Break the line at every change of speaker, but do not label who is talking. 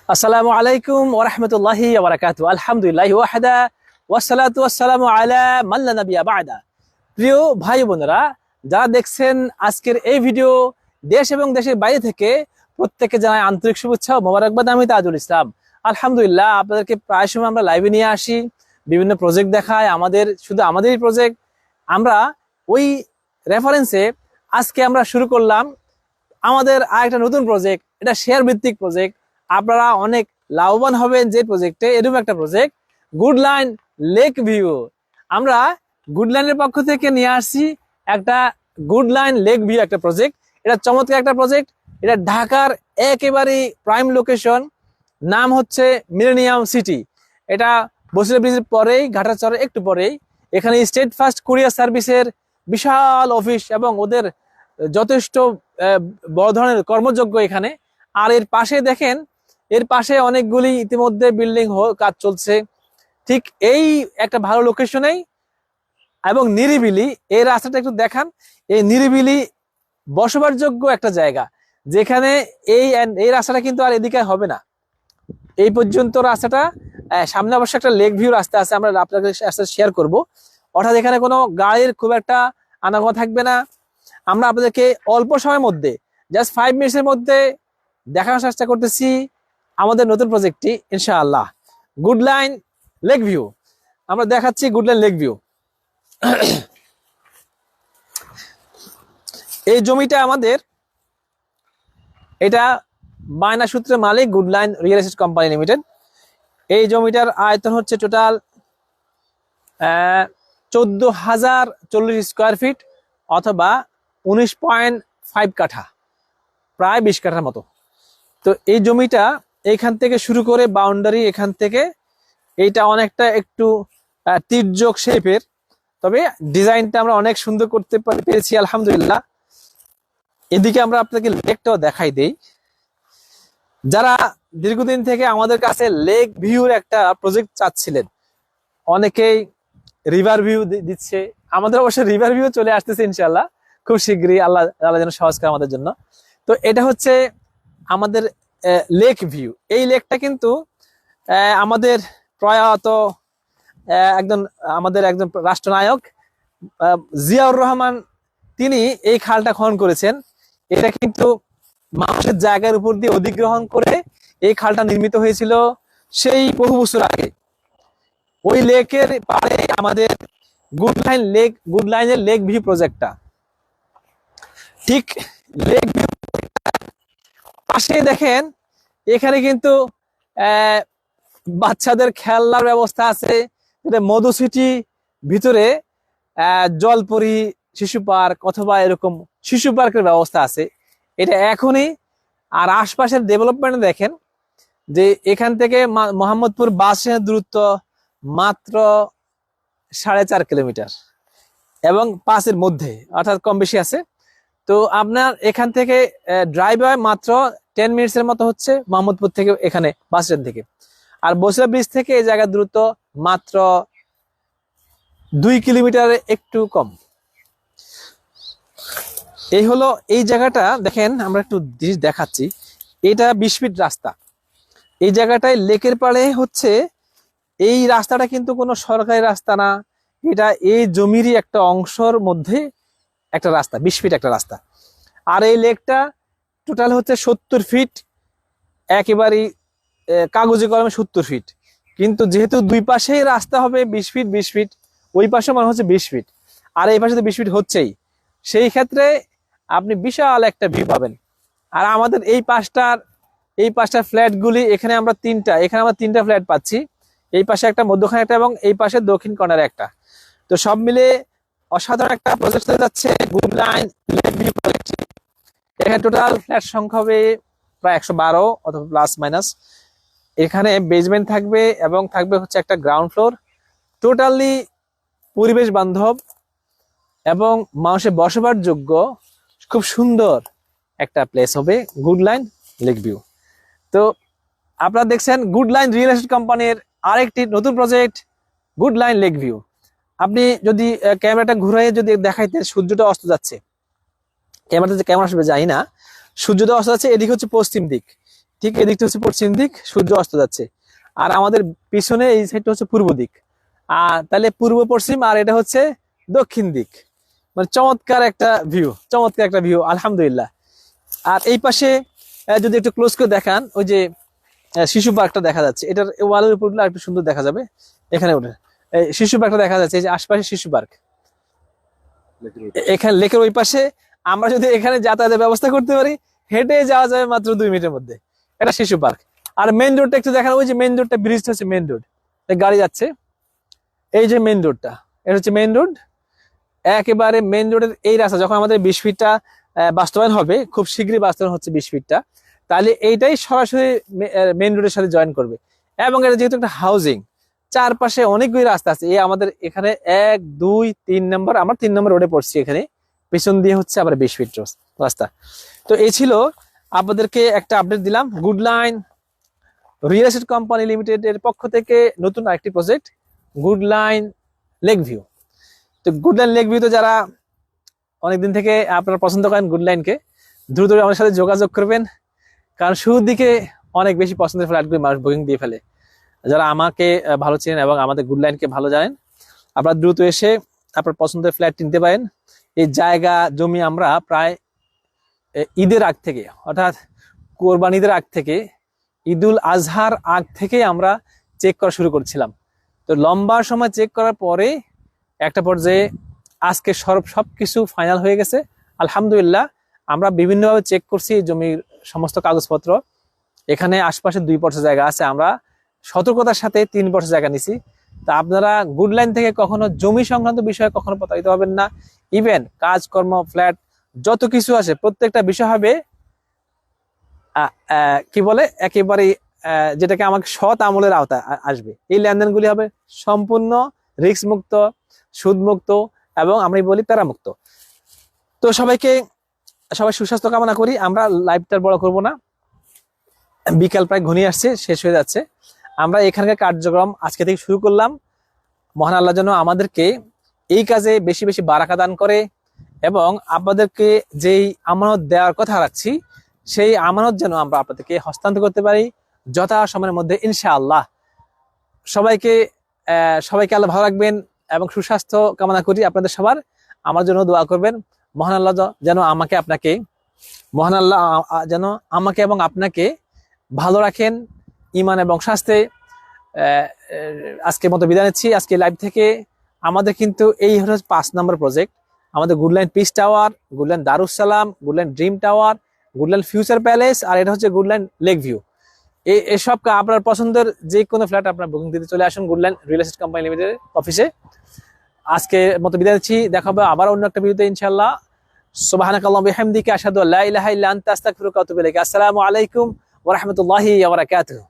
আসসালামু আলাইকুম ওয়া রাহমাতুল্লাহি ওয়া বারাকাতুহু। আলহামদুলিল্লাহি ওয়াহদা ওয়াসসালাতু ওয়াসসালামু আলা মান লা নাবিয়্যা বা'দা। প্রিয় ভাই বোনেরা, যারা দেখছেন আজকের এই ভিডিও দেশ এবং দেশের বাইরে থেকে, প্রত্যেককে জানাই আন্তরিক শুভেচ্ছা ও মোবারকবাদ। আমি তাজুল ইসলাম। আলহামদুলিল্লাহ, আপনাদেরকে প্রায় সময় আমরা লাইভে নিয়ে আসি, বিভিন্ন প্রজেক্ট দেখাই, শুধু আমাদেরই প্রজেক্ট। আমরা ওই রেফারেন্সে আজকে আমরা শুরু করলাম আমাদের আরেকটা নতুন প্রজেক্ট। এটা শেয়ার ভিত্তিক প্রজেক্ট। আপনারা অনেক লাভবান হবেন যে প্রজেক্টে। এরকম একটা প্রজেক্ট গুডলাইন লেক ভিউ। আমরা গুডলাইনের পক্ষ থেকে নিয়ে আসছি একটা গুডলাইন লেক ভিউ একটা প্রজেক্ট। এটা চমৎকার একটা প্রজেক্ট। এটা ঢাকার একেবারে প্রাইম লোকেশন, নাম হচ্ছে মিলেনিয়াম সিটি। এটা বসিলা ব্রিজের পরেই, ঘাটাচরের একটু পরেই। এখানে স্টেট ফার্স্ট কুরিয়ার সার্ভিসের বিশাল অফিস এবং ওদের যথেষ্ট বড় ধরনের কর্মযোগ্য এখানে। আর এর পাশে দেখেন, এর পাশে অনেকগুলি ইতিমধ্যে বিল্ডিং কাজ চলছে। ঠিক এই একটা ভালো লোকেশনেই এবং নিরিবিলি, এই রাস্তাটা একটু দেখান। এই নিরিবিলি বসবাসযোগ্য একটা জায়গা, যেখানে এই রাস্তাটা কিন্তু আর এদিকে হবে না। এই পর্যন্ত রাস্তাটা, সামনে অবশ্য একটা লেক ভিউ রাস্তা আছে, আমরা আপনাদের সাথে শেয়ার করব। অর্থাৎ এখানে কোনো গাড়ির খুব একটা আনাগোনা থাকবে না। আমরা আপনাদেরকে অল্প সময়ের মধ্যে, জাস্ট 5 মিনিটের মধ্যে দেখানোর চেষ্টা করতেছি আমাদের নতুন প্রজেক্টটি, ইনশাআল্লাহ গুডলাইন লেক ভিউ। আমরা দেখাচ্ছি গুডলাইন লেক ভিউ। এই জমিটা আমাদের, এটা বায়না সূত্রে মালিক গুডলাইন রিয়েল এস্টেট কোম্পানি লিমিটেড। এই জমিটার আয়তন হচ্ছে টোটাল 14,040 স্কোয়ার ফিট, অথবা 19.5 কাঠা, প্রায় 20 কাঠার মতো। তো এই জমিটা এইখান থেকে শুরু করে বাউন্ডারি, এখান থেকে এইটা অনেকটা একটু তির্যক শেপের, তবে ডিজাইনটা আমরা অনেক সুন্দর করতে পেরেছি আলহামদুলিল্লাহ। এদিকে আমরা আপনাকে লেকটাও দেখাই দেই। যারা দীর্ঘদিন থেকে আমাদের কাছে লেক ভিউর একটা প্রজেক্ট চাচ্ছিলেন, অনেকেই রিভার ভিউ দিচ্ছে। আমাদের অবশ্য রিভার ভিউ চলে আসতেছে ইনশাআল্লাহ খুব শীঘ্রই, আল্লাহ যেন সহজ করে আমাদের জন্য। তো এটা হচ্ছে আমাদের লেক ভিউ। এই লেকটা কিন্তু আমাদের প্রয়াত আমাদের একজন রাষ্ট্রনায়ক জিয়াউর রহমান, তিনি এই খালটা খনন করেছেন। এটা কিন্তু মানুষের জায়গার উপর দিয়ে অধিগ্রহণ করে এই খালটা নির্মিত হয়েছিল সেই বহু বছর আগে। ওই লেকের পাড়ে আমাদের গুডলাইনের লেক ভিউ প্রজেক্টটা। ঠিক লেক ভিউ পাশে দেখেন, এখানে কিন্তু বাচ্চাদের খেলনার ব্যবস্থা আছে। মধু সিটি ভিতরে জলপরি শিশু পার্ক অথবা এরকম শিশু পার্কের ব্যবস্থা আছে। এটা এখনই। আর আশপাশের ডেভেলপমেন্ট দেখেন, যে এখান থেকে মোহাম্মদপুর বাস স্ট্যান্ডের দূরত্ব মাত্র 4.5 কিলোমিটার এবং 5-এর মধ্যে, অর্থাৎ কম বেশি আছে। তো আপনার এখান থেকে ড্রাইভ মাত্র 10 মিনিটসের মতো হচ্ছে মোহাম্মদপুর থেকে, এখানে বাস স্ট্যান্ড থেকে। আর বসিলা ব্রিজ থেকে এই জায়গার দূরত্ব মাত্র 2 কিলোমিটারের একটু কম। এই হলো এই জায়গাটা। দেখেন, আমরা একটু জিনিস দেখাচ্ছি। এটা 20 ফিট রাস্তা। এই জায়গাটায় লেকের পাড়ে হচ্ছে, এই রাস্তাটা কিন্তু কোনো সরকারি রাস্তা না, এটা এই জমিরই একটা অংশের মধ্যে একটা রাস্তা, 20 ফিট একটা রাস্তা। আর এই লেকটা টোটাল হচ্ছে 70 ফিট, একেবারেই কাগজে কলমে 70 ফিট। কিন্তু যেহেতু দুই পাশেই রাস্তা হবে 20 ফিট 20 ফিট, ওই পাশে মনে হচ্ছে 20 ফিট, আর এই পাশে তো 20 ফিট হচ্ছেই। সেই ক্ষেত্রে আপনি বিশাল একটা ভিউ পাবেন। আর আমাদের এই পাশটার ফ্ল্যাটগুলি, এখানে আমরা তিনটা ফ্ল্যাট পাচ্ছি। এই পাশে একটা, মধ্যখানে একটা, এবং এই পাশে দক্ষিণ কর্নারে একটা। তো সব মিলে অসাধারণ একটা প্রজেক্ট হয়ে যাচ্ছে গুডলাইন লেক ভিউ প্রজেক্ট। এখানে টোটাল ফ্ল্যাট সংখ্যা হবে প্রায় 112 অথবা প্লাস মাইনাস। এখানে বেসমেন্ট থাকবে এবং থাকবে হচ্ছে একটা গ্রাউন্ড ফ্লোর। টোটালি পরিবেশ বান্ধব এবং মানুষের বসবাস যোগ্য খুব সুন্দর একটা প্লেস হবে গুডলাইন লেক ভিউ। তো আপনারা দেখছেন গুডলাইন রিয়েল এস্টেট কোম্পানির আরেকটি নতুন প্রজেক্ট গুডলাইন লেক ভিউ। আপনি যদি ক্যামেরাটা ঘুরাই যদি দেখাইতে, সূর্যটা অস্ত যাচ্ছে, ক্যামেরাতে যে কেমন আসবে জানি না, সূর্যটা অস্ত যাচ্ছে। এদিকে হচ্ছে পশ্চিম দিক, ঠিক এদিকটা হচ্ছে পশ্চিম দিক, সূর্য অস্ত যাচ্ছে। আর আমাদের পিছনে এই সাইডটা হচ্ছে পূর্ব দিক। আর তাহলে পূর্ব পশ্চিম, আর এটা হচ্ছে দক্ষিণ দিক। মানে চমৎকার একটা ভিউ, চমৎকার একটা ভিউ, আলহামদুলিল্লাহ। আর এই পাশে যদি একটু ক্লোজ করে দেখান, ওই যে শিশু পার্কটা দেখা যাচ্ছে, এটার ওয়ালের উপর একটু সুন্দর দেখা যাবে। এখানে ওঠে এই শিশু পার্কটা দেখা যাচ্ছে, এই যে আশপাশে শিশু পার্ক, এখানে লেকের ওই পাশে। আমরা যদি এখানে যাতায়াতের ব্যবস্থা করতে পারি, হেঁটে যাওয়া যাবে মাত্র 2 মিনিটের মধ্যে। এটা শিশু পার্ক। আর মেইন রোডটা একটু দেখান, ওই যে মেইন রোডটা, ব্রিজটা হচ্ছে মেইন রোড, গাড়ি যাচ্ছে। এই যে মেইন রোডটা, এটা হচ্ছে মেইন রোড। একেবারে মেইন রোডের এই রাস্তা, যখন আমাদের 20 ফিটটা বাস্তবায়ন হবে, খুব শীঘ্রই বাস্তবায়ন হচ্ছে 20 ফিটটা, তাহলে এইটাই সরাসরি মেইন রোডের সাথে জয়েন করবে। এবং এটা যেহেতু একটা হাউজিং, চারপাশে অনেকগুলি রাস্তা আছে। এই আমাদের এখানে 1, 2, 3 নম্বর, আমরা 3 নম্বর রোডে পড়ছি। এখানে পেছন দিয়ে হচ্ছে আবার 20 ফিট রাস্তা। তো এই ছিল আপনাদেরকে একটা আপডেট দিলাম good line real estate company limited এর পক্ষ থেকে নতুন আরেকটি project, good line lake view. তো গুড লাইন লেক ভিউ তো যারা অনেকদিন থেকে আপনারা পছন্দ করেন গুড লাইনকে, দ্রুত আমাদের সাথে যোগাযোগ করবেন। কারণ শুরুর দিকে অনেক বেশি পছন্দের ফ্ল্যাটগুলি মানুষ বুকিং দিয়ে ফেলে। যারা আমাকে ভালো চেনেন এবং আমাদের গুড লাইনকে ভালো জানেন, আপনারা দ্রুত এসে আপনার পছন্দের ফ্ল্যাট কিনতে পারেন। এই জায়গা জমি আমরা প্রায় ঈদের আগ থেকে, অর্থাৎ কোরবানিদের আগ থেকে, ঈদুল আজহার আগ থেকে আমরা চেক করা শুরু করছিলাম। তো লম্বা সময় চেক করার পরে একটা পর্যায়ে আজকে সবকিছু ফাইনাল হয়ে গেছে, আলহামদুলিল্লাহ। আমরা বিভিন্নভাবে চেক করছি জমির সমস্ত কাগজপত্র। এখানে আশপাশে 2 পর্ষা জায়গা আছে, আমরা সতর্কতার সাথে 3 পর্ষা জায়গা নিছি। তা আপনারা গুড লাইন থেকে কখনো জমি সংক্রান্ত বিষয়ে কখনো প্রতারিত হবেন না। ইভেন কাজকর্ম, ফ্ল্যাট, যত কিছু আছে প্রত্যেকটা বিষয় হবে কি বলে একেবারে যেটাকে আমাকে সৎ আমলের আওতায় আসবে। এই লেনদেনগুলি হবে সম্পূর্ণ রিস্ক মুক্ত, সুদ মুক্ত, এবং আমি বলি প্যারামুক্ত। তো সবাই সুস্বাস্থ্য কামনা করি। আমরা লাইভটা বড় করব না, বিকাল প্রায় ঘনিয়ে আসছে, শেষ হয়ে যাচ্ছে। আমরা এখানকার কার্যক্রম আজকে থেকে শুরু করলাম। মহান আল্লাহ যেন আমাদেরকে এই কাজে বেশি বেশি বারাকা দান করে, এবং আপনাদেরকে যেই আমানত দেওয়ার কথা রাখছি, সেই আমানত যেন আমরা আপনাদেরকে হস্তান্তর করতে পারি যথা সময়ের মধ্যে, ইনশাআল্লাহ। সবাইকে আল্লাহ ভালো রাখবেন এবং সুস্বাস্থ্য কামনা করি আপনাদের সবার। আমার জন্য দোয়া করবেন। মহান আল্লাহ যেন আমাকে এবং আপনাকে ভালো রাখেন ঈমান এবং স্বাস্থ্যে। আজকের মতো বিদায় নিচ্ছি আজকে লাইভ থেকে। আমাদের কিন্তু এই হলো 5 নম্বর প্রজেক্ট, আমাদের good line peace tower, good line Darussalam, good line dream tower, good line future palace, আর এটা হচ্ছে গুড লাইন লেক ভিউ। এসব আপনার পছন্দের যে কোনো ফ্ল্যাট আপনার বুকিং দিতে চলে আসুন good line real estate company limited অফিসে। আজকের মতো বিদায় নিচ্ছি, দেখা হবে আবার অন্য একটা ভিডিওতে ইনশাআল্লাহ। সুবহানাকাল্লাহু ওয়া বিহামদিকা আশহাদু আল্লা ইলাহা ইল্লা আনতা আস্তাগফিরুকা ওয়া আতুবু ইলাইক। আসসালামু আলাইকুম ওয়া রাহমাতুল্লাহি ওয়া বারাকাতুহু।